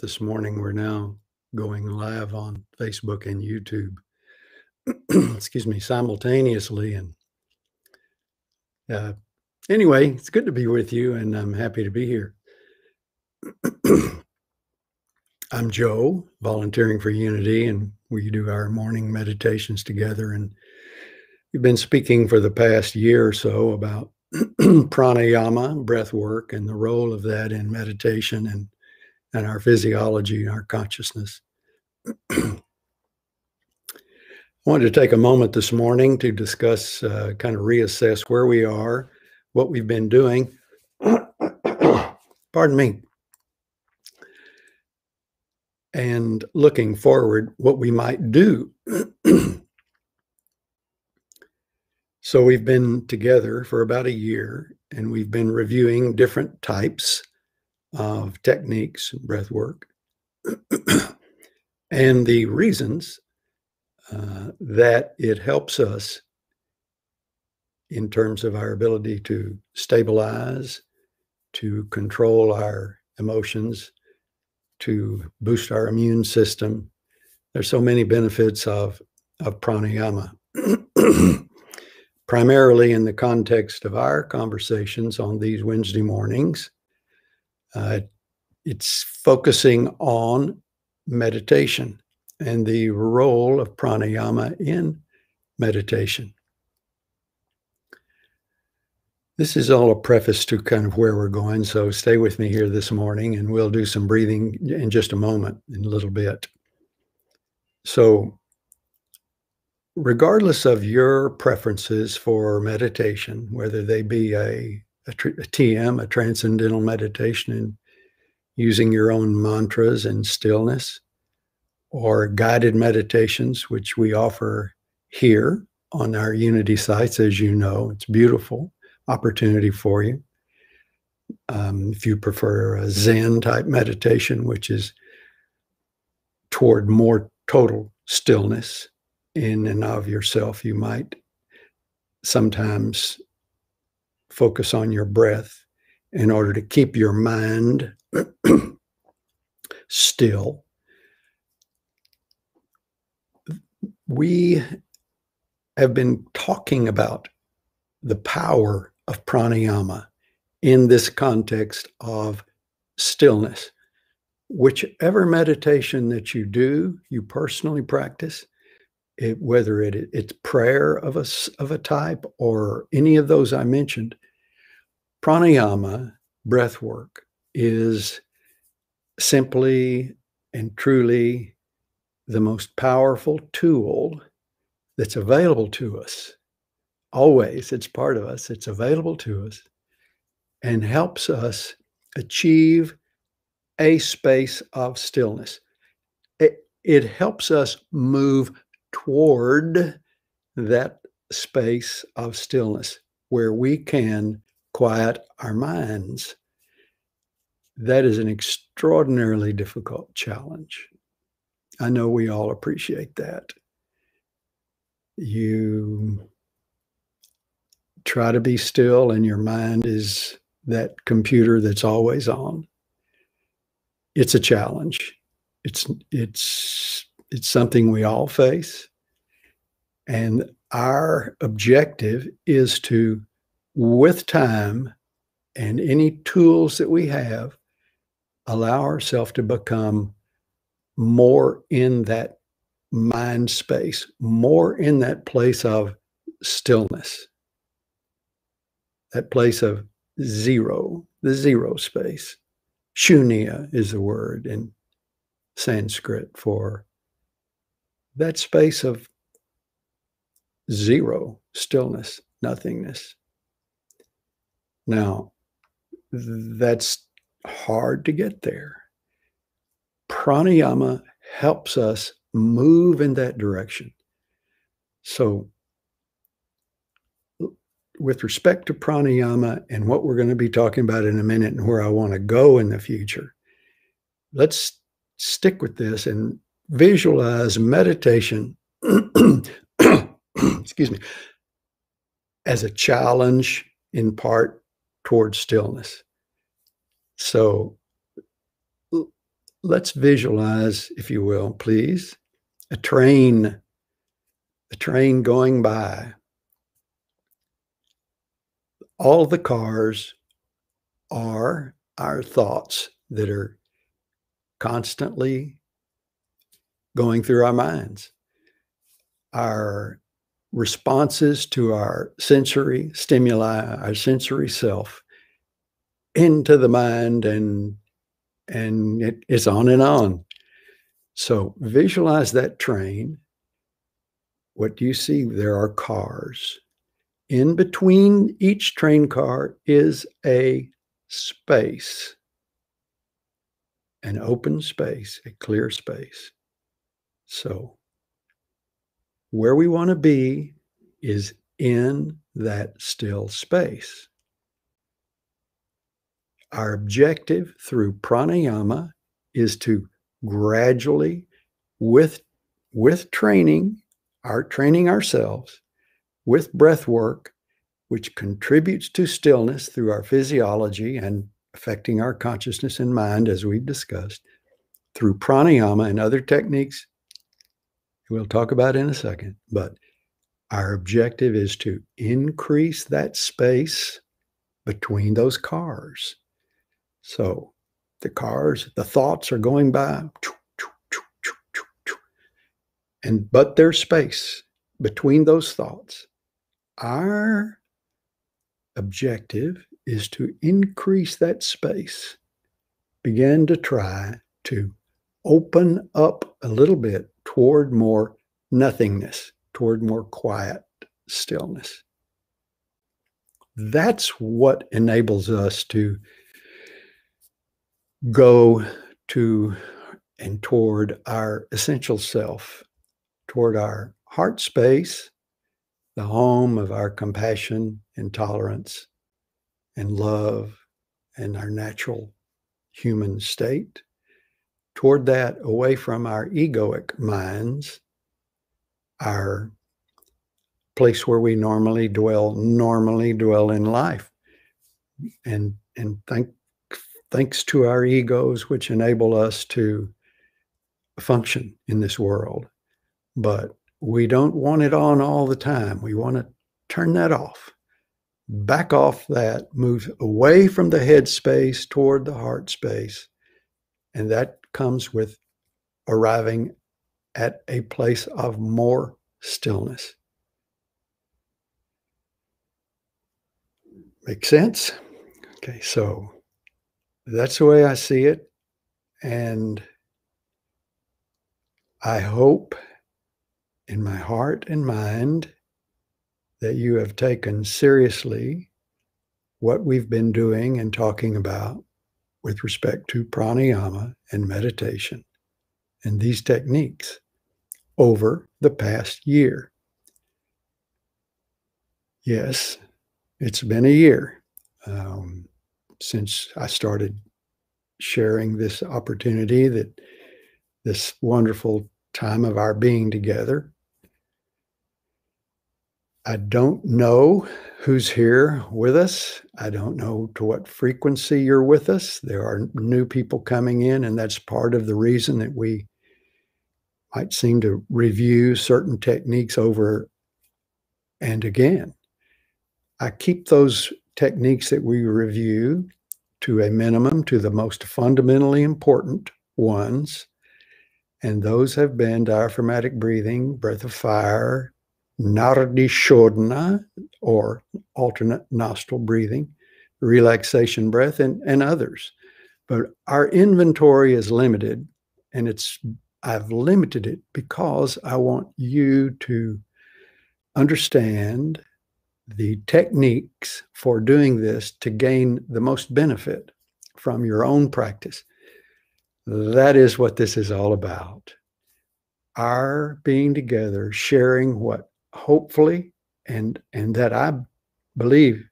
This morning. We're now going live on Facebook and YouTube, excuse me, simultaneously. And uh, anyway, it's good to be with you, and I'm happy to be here. I'm Joe, volunteering for Unity, and we do our morning meditations together. And we've been speaking for the past year or so about pranayama, breath work, and the role of that in meditation and our physiology and our consciousness. I wanted to take a moment this morning to discuss, kind of reassess where we are, what we've been doing, pardon me, and looking forward, what we might do. So we've been together for about a year, and we've been reviewing different types of techniques, breath work, and the reasons that it helps us in terms of our ability to stabilize, to control our emotions, to boost our immune system. There's so many benefits of pranayama. Primarily in the context of our conversations on these Wednesday mornings, it's focusing on meditation and the role of pranayama in meditation. This is all a preface to kind of where we're going, so stay with me here this morning, and we'll do some breathing in just a moment, in a little bit. So, regardless of your preferences for meditation, whether they be a TM, a transcendental meditation, and using your own mantras and stillness, or guided meditations, which we offer here on our Unity sites, as you know, it's beautiful opportunity for you. If you prefer a Zen type meditation, which is toward more total stillness in and of yourself, you might sometimes focus on your breath in order to keep your mind still. We have been talking about the power of pranayama in this context of stillness. Whichever meditation that you do, you personally practice, whether it's prayer of a type or any of those I mentioned, pranayama, breath work, is simply and truly the most powerful tool that's available to us. Always, it's part of us, it's available to us, and helps us achieve a space of stillness. It helps us move toward that space of stillness where we can quiet our minds. That is an extraordinarily difficult challenge. I know we all appreciate that. You try to be still, and your mind is that computer that's always on. It's a challenge. It's something we all face. And our objective is to, with time and any tools that we have, allow ourselves to become more in that mind space, more in that place of stillness, that place of zero, the zero space. Shunya is the word in Sanskrit for that space of zero, stillness, nothingness. Now, that's hard to get there. Pranayama helps us move in that direction. So, with respect to pranayama and what we're going to be talking about in a minute and where I want to go in the future, let's stick with this and visualize meditation excuse me, as a challenge in part towards stillness. So let's visualize, if you will, please, a train going by. All the cars are our thoughts that are constantly going through our minds. Our responses to our sensory stimuli, our sensory self, into the mind, and it's on and on. So visualize that train. What do you see? There are cars. In between each train car is a space, an open space, a clear space. So where we want to be is in that still space. Our objective through pranayama is to gradually, with training ourselves, with breath work, which contributes to stillness through our physiology and affecting our consciousness and mind, as we've discussed, through pranayama and other techniques we'll talk about in a second. But our objective is to increase that space between those cars. So the cars, the thoughts are going by, but there's space between those thoughts. Our objective is to increase that space, begin to try to open up a little bit toward more nothingness, toward more quiet stillness. That's what enables us to go to and toward our essential self, toward our heart space, the home of our compassion and tolerance and love and our natural human state, toward that, away from our egoic minds, our place where we normally dwell in life. And thanks to our egos, which enable us to function in this world. But we don't want it on all the time. We want to turn that off. Back off that, move away from the head space toward the heart space. And that comes with arriving at a place of more stillness. Make sense? Okay, so that's the way I see it. And I hope in my heart and mind that you have taken seriously what we've been doing and talking about with respect to pranayama and meditation and these techniques over the past year. Yes, it's been a year since I started sharing this opportunity, that this wonderful time of our being together. I don't know who's here with us. I don't know to what frequency you're with us. There are new people coming in, and that's part of the reason that we might seem to review certain techniques over and again. I keep those techniques that we review to a minimum, to the most fundamentally important ones, and those have been diaphragmatic breathing, breath of fire, Nardi Shodhana, or alternate nostril breathing, relaxation breath, and others. But our inventory is limited, and I've limited it because I want you to understand the techniques for doing this to gain the most benefit from your own practice. That is what this is all about. Our being together, sharing what hopefully, and that I believe,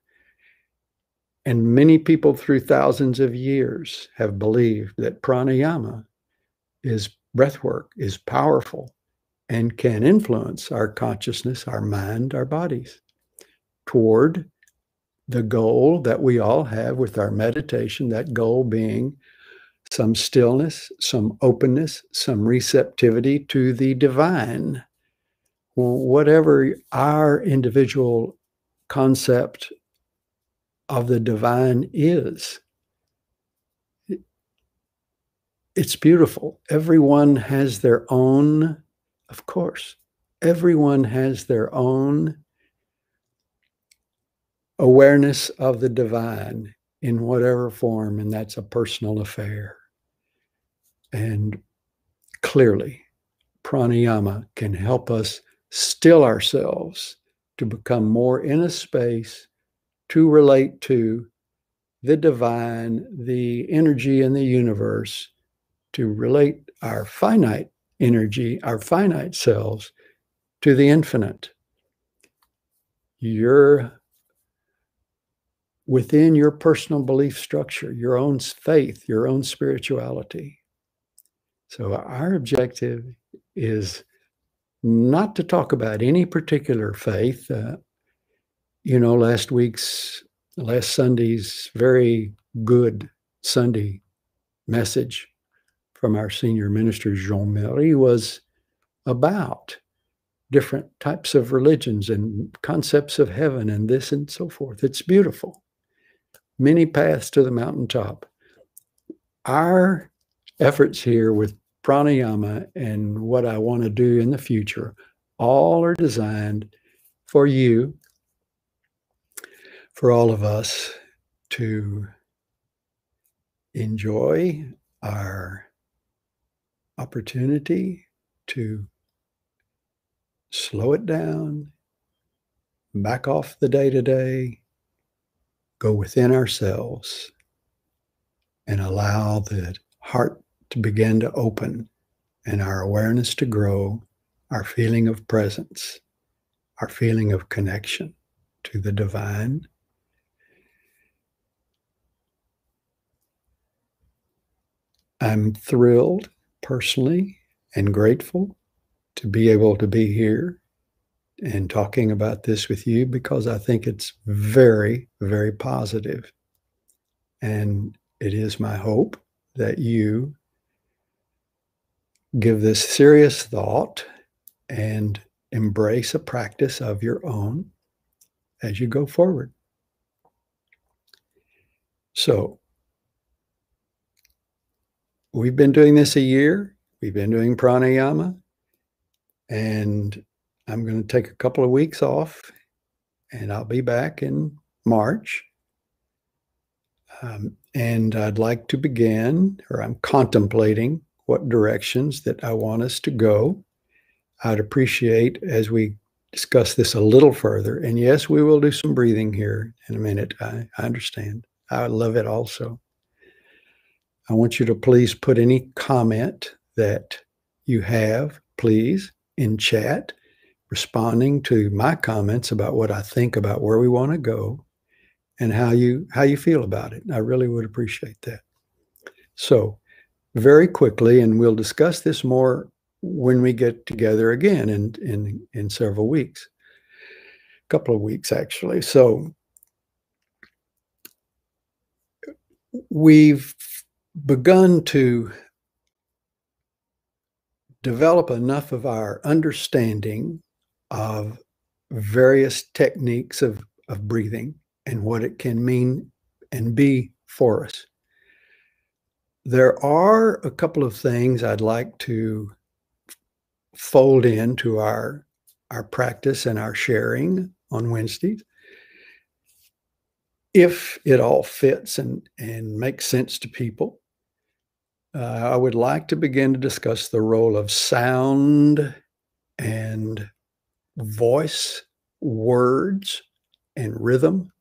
and many people through thousands of years have believed, that pranayama is breathwork, is powerful, and can influence our consciousness, our mind, our bodies toward the goal that we all have with our meditation, that goal being some stillness, some openness, some receptivity to the divine. Whatever our individual concept of the divine is, it's beautiful. Everyone has their own, of course, everyone has their own awareness of the divine in whatever form, and that's a personal affair. And clearly, pranayama can help us still ourselves to become more in a space to relate to the divine, the energy in the universe, to relate our finite energy, our finite selves, to the infinite. You're within your personal belief structure, your own faith, your own spirituality. So our objective is not to talk about any particular faith. Last Sunday's very good Sunday message from our senior minister, Jean-Marie, was about different types of religions and concepts of heaven and this and so forth. It's beautiful. Many paths to the mountaintop. Our efforts here with pranayama and what I want to do in the future all are designed for you, for all of us, to enjoy our opportunity to slow it down, back off the day-to-day, go within ourselves, and allow the heart to begin to open and our awareness to grow, our feeling of presence, our feeling of connection to the divine. I'm thrilled personally and grateful to be able to be here and talking about this with you, because I think it's very, very positive. And it is my hope that you give this serious thought and embrace a practice of your own as you go forward. So, we've been doing this a year. We've been doing pranayama, and I'm going to take a couple of weeks off, and I'll be back in March. And I'd like to begin, or I'm contemplating what directions that I want us to go. I'd appreciate, as we discuss this a little further, and yes, we will do some breathing here in a minute. I understand. I love it also. I want you to please put any comment that you have, please, in chat, responding to my comments about what I think about where we want to go and how you feel about it. I really would appreciate that. So very quickly, and we'll discuss this more when we get together again in several weeks, a couple of weeks actually. So we've begun to develop enough of our understanding of various techniques of breathing and what it can mean and be for us. There are a couple of things I'd like to fold into our practice and our sharing on Wednesdays, if it all fits and makes sense to people. I would like to begin to discuss the role of sound and voice, words and rhythm,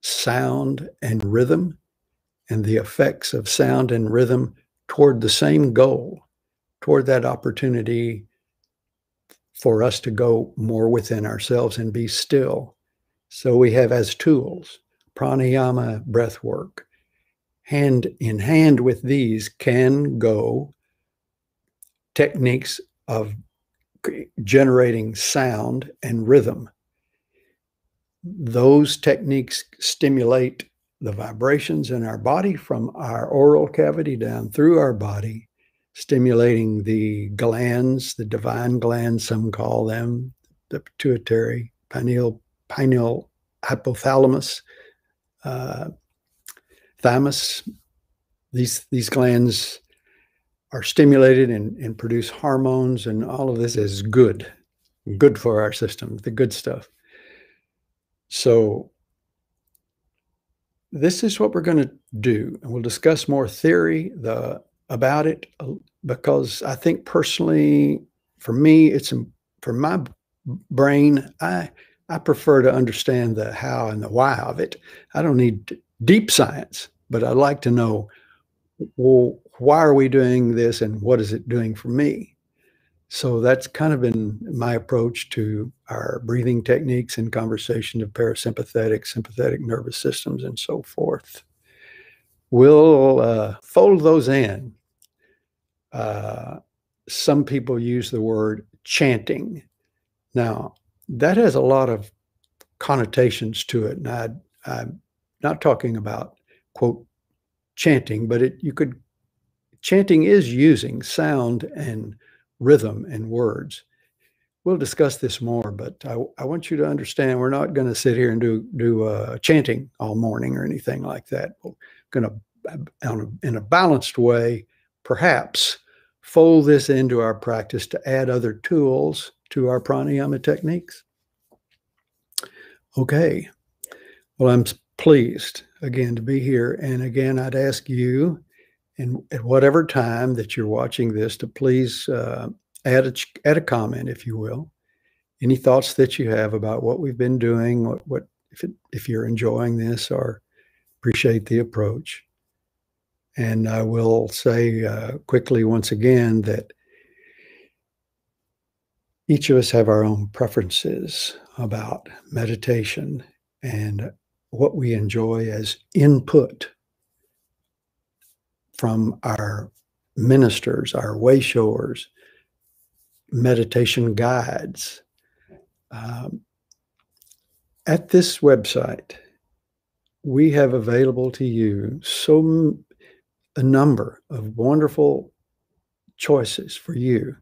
sound and rhythm, and the effects of sound and rhythm toward the same goal, toward that opportunity for us to go more within ourselves and be still. So we have as tools, pranayama, breath work. Hand in hand with these can go techniques of generating sound and rhythm. Those techniques stimulate the vibrations in our body from our oral cavity down through our body, stimulating the glands, the divine glands, some call them, the pituitary, pineal, hypothalamus, thymus. These glands are stimulated and produce hormones, and all of this is good for our system, the good stuff. So this is what we're going to do, and we'll discuss more theory about it, because I think personally, for me, for my brain, I prefer to understand the how and the why of it. I don't need deep science, but I like to know, well, why are we doing this and what is it doing for me? So that's kind of been my approach to our breathing techniques and conversation of parasympathetic, sympathetic nervous systems, and so forth. We'll fold those in. Some people use the word chanting. Now, that has a lot of connotations to it, and I'm not talking about, quote, chanting, but chanting is using sound and rhythm and words. We'll discuss this more, but I want you to understand we're not going to sit here and do chanting all morning or anything like that. We're going to, in a balanced way, perhaps fold this into our practice to add other tools to our pranayama techniques. Okay. Well, I'm pleased again to be here. And again, I'd ask you, and at whatever time that you're watching this, to please add a comment, if you will. Any thoughts that you have about what we've been doing, if you're enjoying this or appreciate the approach. And I will say quickly once again that each of us have our own preferences about meditation and what we enjoy as input from our ministers, our way showers, meditation guides. At this website, we have available to you a number of wonderful choices for you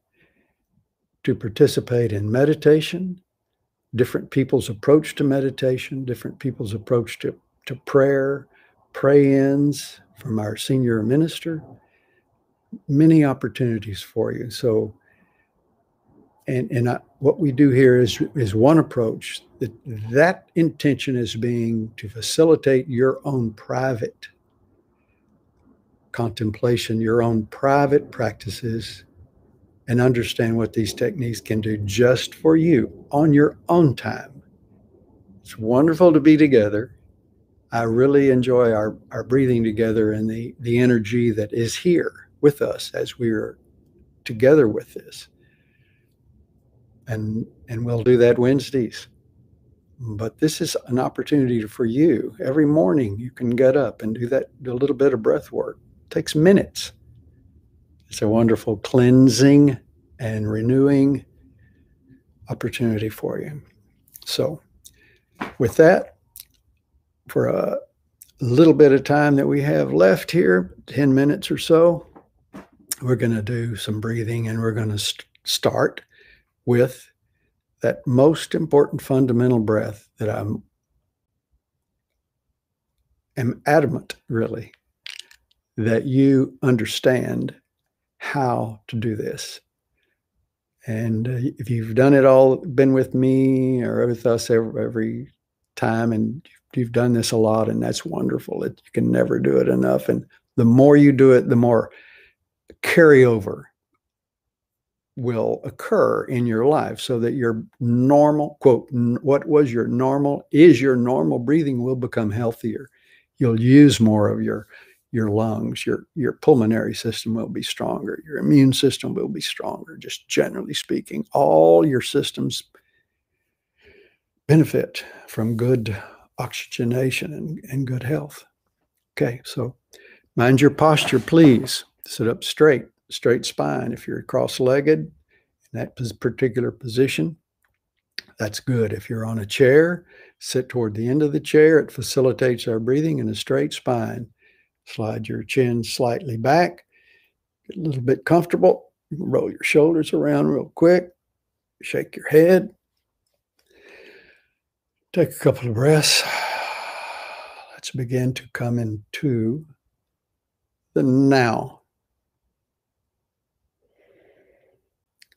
to participate in meditation, different people's approach to meditation, different people's approach to prayer, pray-ins from our senior minister, many opportunities for you. So, what we do here is one approach. That intention is being to facilitate your own private contemplation, your own private practices, and understand what these techniques can do just for you on your own time. It's wonderful to be together. I really enjoy our breathing together and the energy that is here with us as we're together with this. And we'll do that Wednesdays. But this is an opportunity for you. Every morning you can get up and do a little bit of breath work. It takes minutes. It's a wonderful cleansing and renewing opportunity for you. So with that, for a little bit of time that we have left here, 10 minutes or so, we're going to do some breathing, and we're going to start with that most important fundamental breath that I am adamant, really, that you understand how to do this. And if you've done it all, been with me or with us every time, and you've done this a lot, and that's wonderful. You can never do it enough. And the more you do it, the more carryover will occur in your life, so that your normal, quote, what was your normal is your normal breathing will become healthier. You'll use more of your lungs, your pulmonary system will be stronger, your immune system will be stronger, just generally speaking. All your systems benefit from good oxygenation and good health. Okay, so mind your posture, please. Sit up straight spine. If you're cross-legged in that particular position, that's good. If you're on a chair, Sit toward the end of the chair. It facilitates our breathing in a straight spine. Slide your chin slightly back. Get a little bit comfortable. You can roll your shoulders around real quick. Shake your head. Take a couple of breaths. Let's begin to come into the now.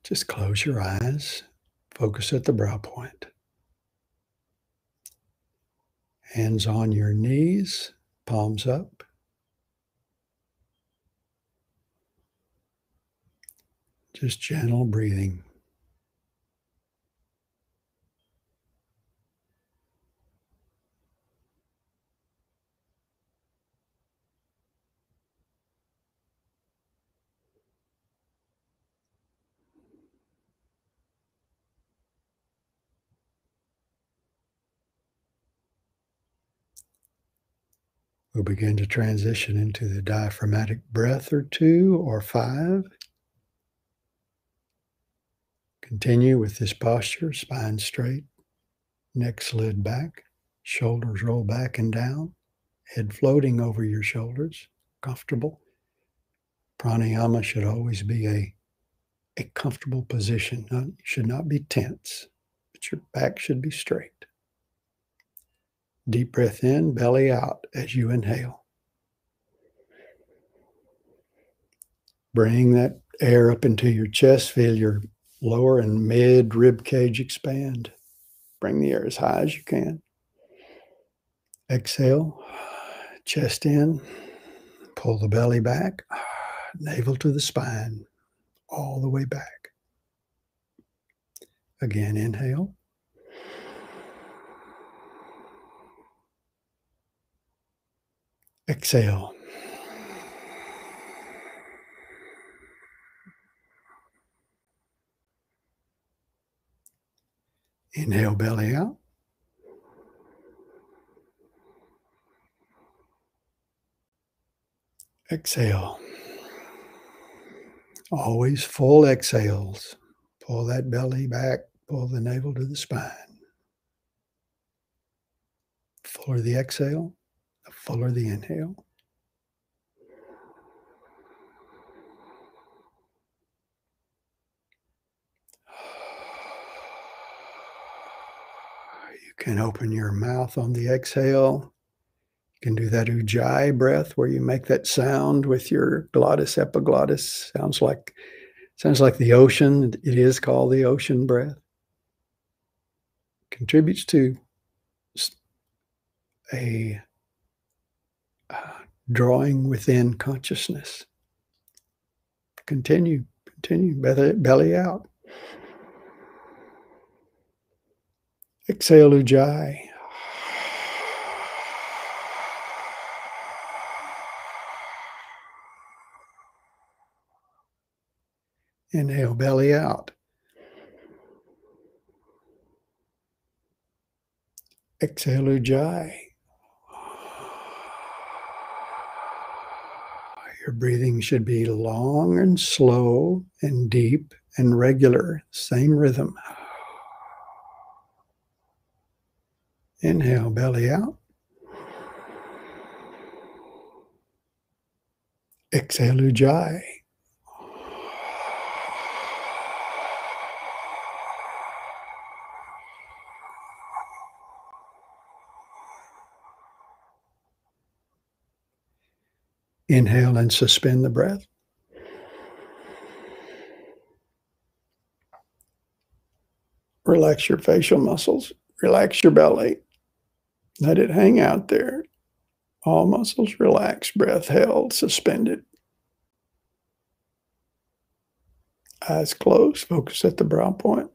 Just close your eyes. Focus at the brow point. Hands on your knees, palms up. Just gentle breathing. We'll begin to transition into the diaphragmatic breath or 2 or 5. Continue with this posture, spine straight, neck slid back, shoulders roll back and down, head floating over your shoulders, comfortable. Pranayama should always be a comfortable position. You should not be tense, but your back should be straight. Deep breath in, belly out as you inhale. Bring that air up into your chest. Feel your lower and mid rib cage expand. Bring the air as high as you can. Exhale, chest in, pull the belly back, navel to the spine, all the way back. Again, inhale. Exhale. Inhale, belly out. Exhale. Always full exhales. Pull that belly back, pull the navel to the spine. Fuller the exhale, the fuller the inhale. You can open your mouth on the exhale. You can do that ujjayi breath where you make that sound with your glottis, epiglottis. Sounds like the ocean. It is called the ocean breath. Contributes to a drawing within consciousness. Continue, belly out. Exhale, ujjayi. Inhale, belly out. Exhale, ujjayi. Your breathing should be long and slow and deep and regular, same rhythm. Inhale, belly out. Exhale, ujjayi. Inhale and suspend the breath. Relax your facial muscles. Relax your belly. Let it hang out there. All muscles relaxed, breath held, suspended. Eyes closed, focus at the brow point.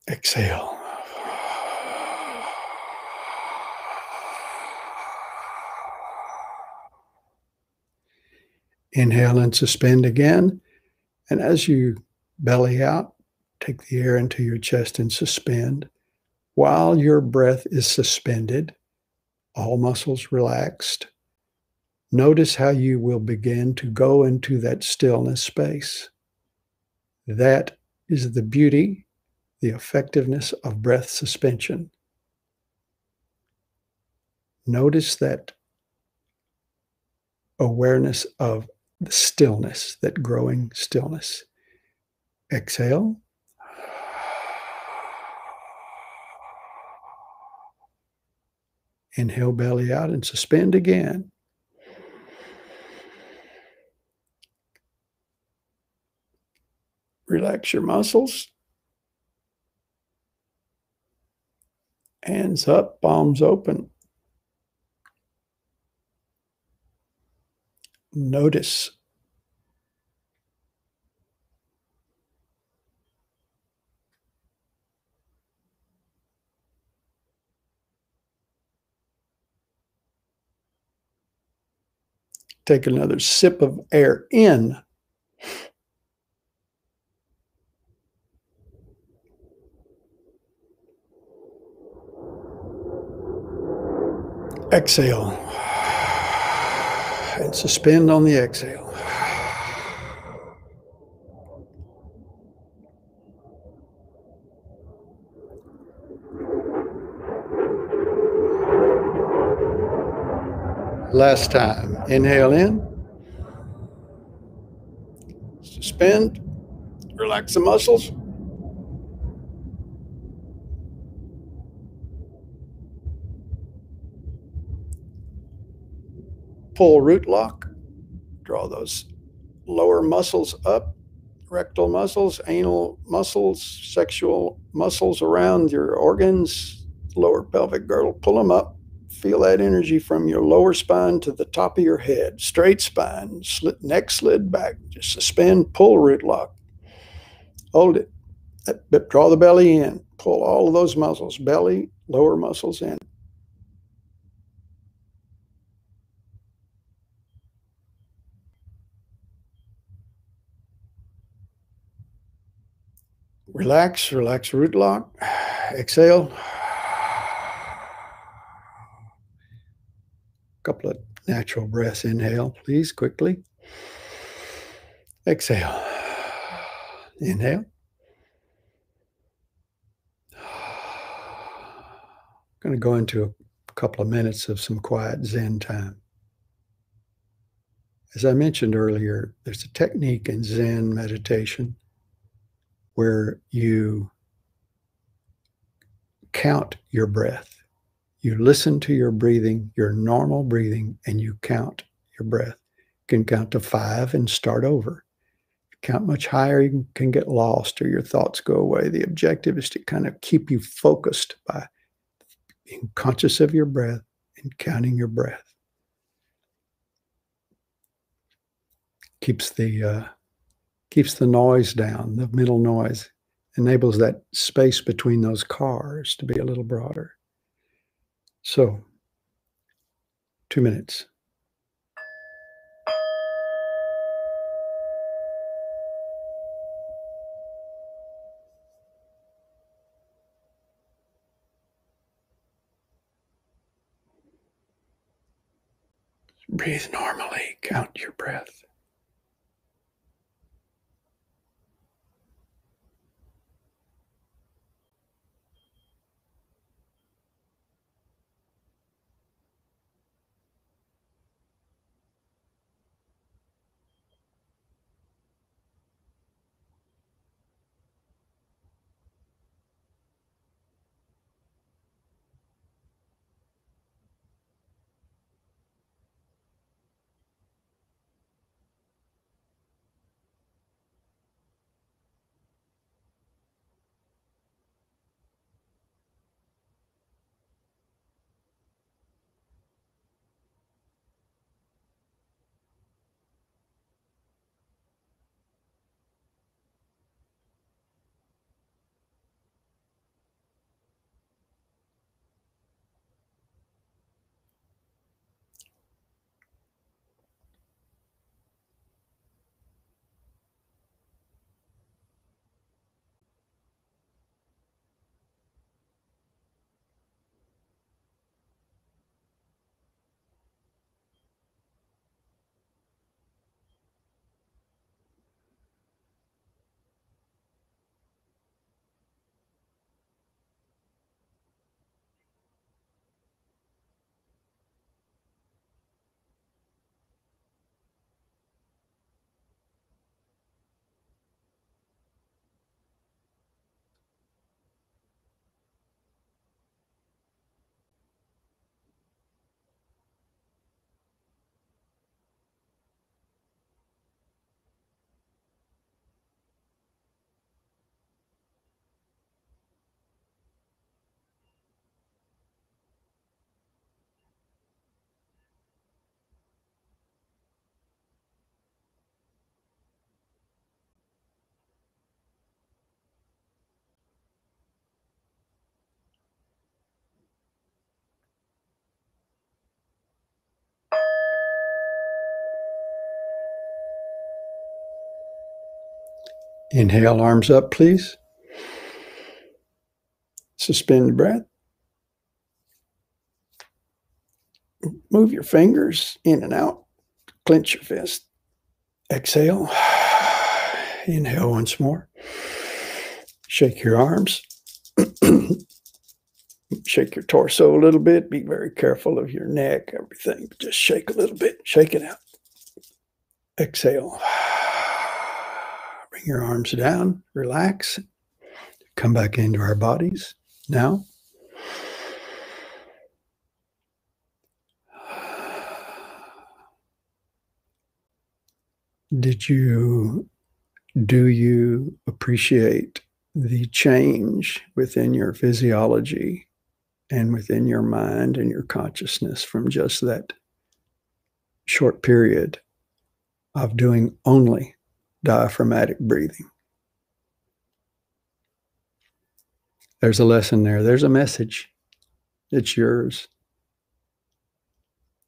Exhale. Inhale and suspend again. And as you belly out, take the air into your chest and suspend. While your breath is suspended, all muscles relaxed. Notice how you will begin to go into that stillness space. That is the beauty, the effectiveness of breath suspension. Notice that awareness of the stillness, that growing stillness. Exhale. Inhale belly out and suspend again. Relax your muscles. Hands up, palms open. Notice. Take another sip of air in. Exhale. And suspend on the exhale. Last time. Inhale in. Suspend. Relax the muscles. Pull root lock. Draw those lower muscles up. Rectal muscles, anal muscles, sexual muscles around your organs, lower pelvic girdle. Pull them up. Feel that energy from your lower spine to the top of your head. Straight spine, neck slid back. Just suspend, pull root lock. Hold it. Draw the belly in. Pull all of those muscles, belly, lower muscles in. Relax, relax root lock. Exhale. Couple of natural breaths. Inhale, please, quickly. Exhale. Inhale. I'm going to go into a couple of minutes of some quiet Zen time. As I mentioned earlier, there's a technique in Zen meditation where you count your breath. You listen to your breathing, your normal breathing, and you count your breath. You can count to 5 and start over. If you count much higher, you can get lost or your thoughts go away. The objective is to kind of keep you focused by being conscious of your breath and counting your breath. Keeps the noise down, the mental noise, enables that space between those cars to be a little broader. So, 2 minutes. Breathe normally, count your breath. Inhale, arms up, please. Suspend the breath. Move your fingers in and out. Clench your fist. Exhale. Inhale once more. Shake your arms. Shake your torso a little bit. Be very careful of your neck, everything. Just shake a little bit. Shake it out. Exhale. Bring your arms down. Relax. Come back into our bodies now. Do you appreciate the change within your physiology and within your mind and your consciousness from just that short period of doing only diaphragmatic breathing? There's a lesson there. There's a message. It's yours.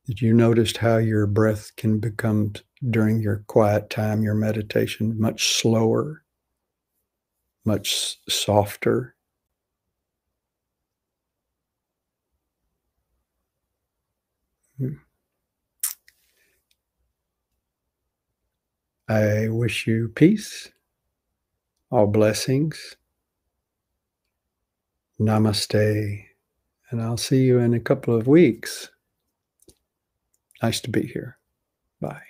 Did you notice how your breath can become, during your quiet time, your meditation, much slower, much softer? I wish you peace, all blessings. Namaste. And I'll see you in a couple of weeks. Nice to be here. Bye.